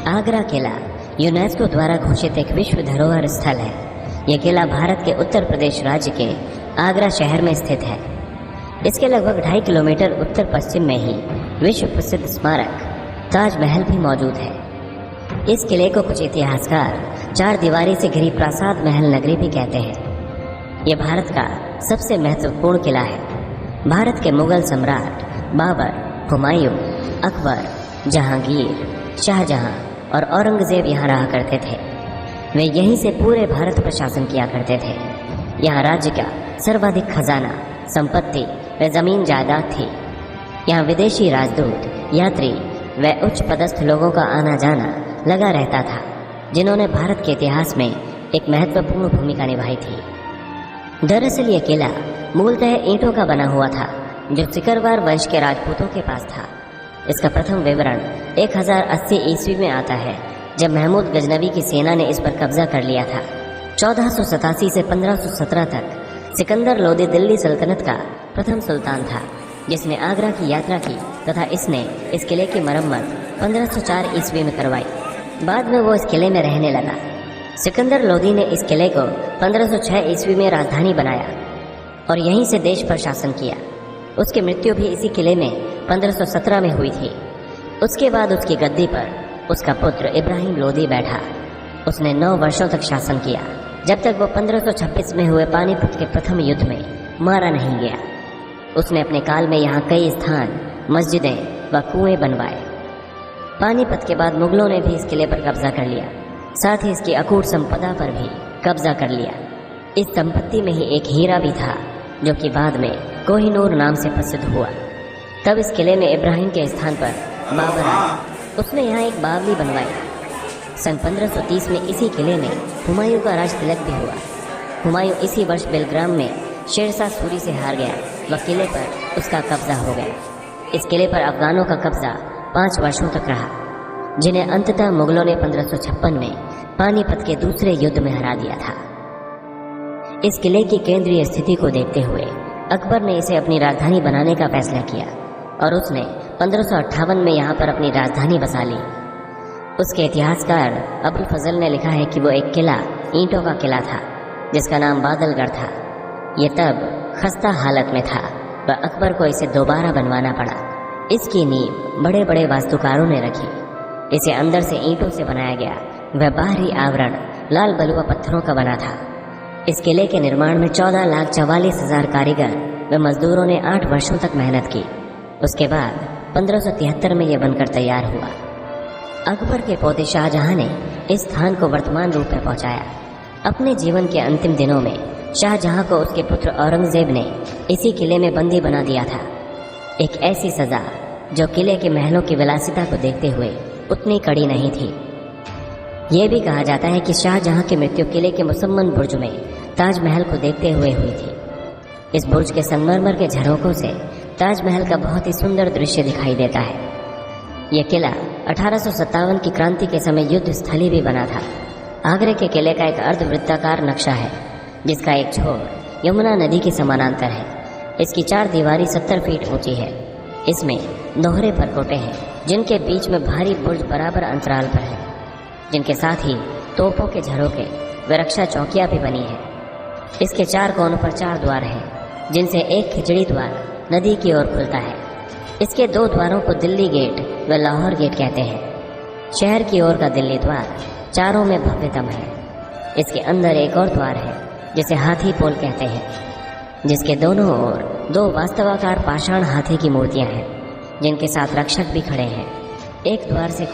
आगरा किला UNESCO द्वारा घोषित एक विश्व धरोहर स्थल है। यह किला भारत के उत्तर प्रदेश राज्य के आगरा शहर में स्थित है। इसके लगभग 2.5 किलोमीटर उत्तर पश्चिम में ही विश्व प्रसिद्ध स्मारक ताजमहल भी मौजूद है। इस किले को कुछ इतिहासकार 4 दीवारी से घिरी प्रासाद महल नगरी भी कहते हैं। यह भारत का सबसे महत्वपूर्ण किला है। भारत के मुगल सम्राट बाबर, हुमायूं, अकबर, जहांगीर, शाहजहां और औरंगजेब यहाँ रहा करते थे। वे यहीं से पूरे भारत पर शासन किया करते थे। यहाँ राज्य का सर्वाधिक खजाना, संपत्ति व जमीन जायदाद थी। यहाँ विदेशी राजदूत, यात्री व उच्च पदस्थ लोगों का आना जाना लगा रहता था, जिन्होंने भारत के इतिहास में एक महत्वपूर्ण भूमिका निभाई थी। दरअसल यह किला मूलतः ईंटों का बना हुआ था, जो सिकरवार वंश के राजपूतों के पास था। इसका प्रथम विवरण 1080 ईस्वी में आता है, जब महमूद गजनवी की सेना ने इस पर कब्जा कर लिया था। 1487 से 1517 तक सिकंदर लोदी दिल्ली सल्तनत का प्रथम सुल्तान था, जिसने आगरा की यात्रा की तथा इसने इस किले की मरम्मत 1504 ईस्वी में करवाई। बाद में वो इस किले में रहने लगा। सिकंदर लोदी ने इस किले को 1506 ईस्वी में राजधानी बनाया और यहीं से देश पर शासन किया। उसकी मृत्यु भी इसी किले में 1517 में हुई थी। उसके बाद उसकी गद्दी पर उसका पुत्र इब्राहिम लोदी बैठा। उसने 9 वर्षों तक शासन किया, जब तक वो 1526 में हुए पानीपत के प्रथम युद्ध में मारा नहीं गया। उसने अपने काल में यहाँ कई स्थान, मस्जिदें व कुएं बनवाए। पानीपत के बाद मुगलों ने भी इस किले पर कब्जा कर लिया, साथ ही इसकी अकूट संपदा पर भी कब्जा कर लिया। इस संपत्ति में ही एक हीरा भी था, जो कि बाद में कोहिनूर नाम से प्रसिद्ध हुआ। तब इस किले में इब्राहिम के स्थान पर बाबर आया। उसने यहाँ एक बावली बनवाई। सन 1530 में इसी किले में हुमायूं का राज तिलक भी हुआ। हुमायूं इसी वर्ष बेलग्राम में शेरशाह सूरी से हार गया व किले पर उसका कब्जा हो गया। इस किले पर अफगानों का कब्जा 5 वर्षों तक रहा, जिन्हें अंततः मुगलों ने 1556 में पानीपत के दूसरे युद्ध में हरा दिया था। इस किले की केंद्रीय स्थिति को देखते हुए अकबर ने इसे अपनी राजधानी बनाने का फैसला किया और उसने 1558 में यहाँ पर अपनी राजधानी बसा ली। उसके इतिहासकार अबुल फजल ने लिखा है कि वो एक किला ईंटों का किला था, जिसका नाम बादलगढ़ था। ये तब खस्ता हालत में था व अकबर को इसे दोबारा बनवाना पड़ा। इसकी नींव बड़े बड़े वास्तुकारों ने रखी। इसे अंदर से ईंटों से बनाया गया व बाहरी आवरण लाल बलुआ पत्थरों का बना था। इस किले के निर्माण में 14,44,000 कारीगर व मजदूरों ने 8 वर्षों तक मेहनत की। उसके बाद 1573 में यह बनकर तैयार हुआ। अकबर के पोते शाहजहां ने इस स्थान को वर्तमान रूप में पहुंचाया। अपने जीवन के अंतिम दिनों में शाहजहां को उसके पुत्र औरंगजेब ने इसी किले में बंदी बना दिया था। एक ऐसी सजा जो किले के महलों की विलासिता को देखते हुए उतनी कड़ी नहीं थी। यह भी कहा जाता है कि शाहजहां की मृत्यु किले के मुसम्मन बुर्ज में ताजमहल को देखते हुए हुई थी। इस बुर्ज के संगमरमर के झरोखों से ताजमहल का बहुत ही सुंदर दृश्य दिखाई देता है। यह किला 1857 की क्रांति के समय युद्ध स्थली भी बना था। आगरे के किले का एक अर्धवृत्ताकार नक्शा है, जिसका एक छोर यमुना नदी के समानांतर है। इसकी 4 दीवारी 70 फीट ऊंची है। इसमें दोहरे परकोटे हैं, जिनके बीच में भारी बुर्ज बराबर अंतराल पर है, जिनके साथ ही तोपों के झरोखे व रक्षा चौकियां भी बनी है। इसके 4 कोनों पर 4 द्वार हैं, जिनसे एक खिचड़ी द्वार नदी की ओर खुलता है। इसके 2 द्वारों को दिल्ली गेट व लाहौर गेट कहते हैं। शहर की ओर का दिल्ली द्वार चारों में भव्यतम है। इसके अंदर एक और द्वार है, जिसे हाथी पोल कहते हैं, जिसके दोनों ओर 2 वास्तवाकार पाषाण हाथी की मूर्तियां हैं, जिनके साथ रक्षक भी खड़े हैं। एक द्वार से